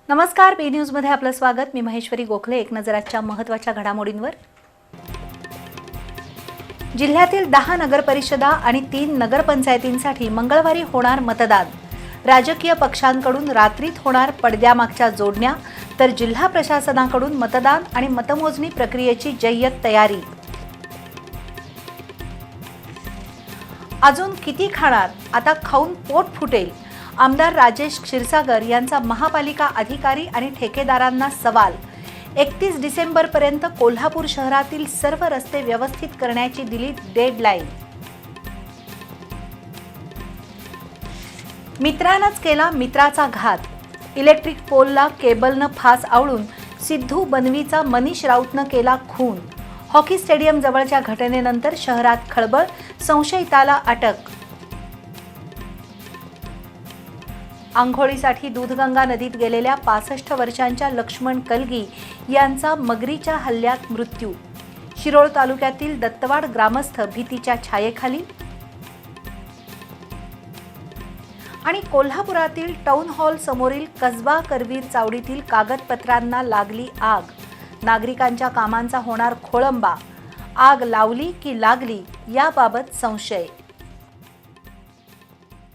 नमस्कार, बी न्यूज मध्ये आपलं स्वागत। मी महेश्वरी गोखले। एक नजर आजच्या महत्त्वाच्या घडामोडींवर। जिल्ह्यातील 10 नगरपरिषदा आणि 3 नगरपंचायतींसाठी मंगळवारी होणार मतदान। राजकीय पक्षांकडून रात्रीत होणार पडद्यामागच्या जोडण्या, तर जिल्हा प्रशासनाकडून मतदान आणि मतमोजणी प्रक्रियेची जय्यत तयारी। अजून किती खाणार, आता खाऊन पोट फुटेल। आमदार राजेश क्षीरसागर यांचा महापालिका अधिकारी आणि ठेकेदारांना सवाल। 31 डिसेंबरपर्यंत कोल्हापूर शहरातील सर्व रस्ते व्यवस्थित करण्याची दिली डेडलाईन। मित्रानंच केला मित्राचा घात। इलेक्ट्रिक पोलला केबलनं फास आवळून सिद्धू बनवीचा मनीष राऊतनं केला खून। हॉकी स्टेडियम जवळच्या घटनेनंतर शहरात खळबळ, संशयिताला अटक। आंघोळीसाठी दूधगंगा नदीत गेलेल्या 65 वर्षांच्या लक्ष्मण कलगी यांचा मगरीच्या हल्ल्यात मृत्यू। शिरोळ तालुक्यातील दत्तवाड ग्रामस्थ भीतीच्या छायेखाली। आणि कोल्हापुरातील टाउन हॉल समोरील कसबा करवीर चावडीतील कागदपत्रांना लागली आग। नागरिकांच्या कामांचा होणार खोळंबा। आग लावली की लागली याबाबत संशय।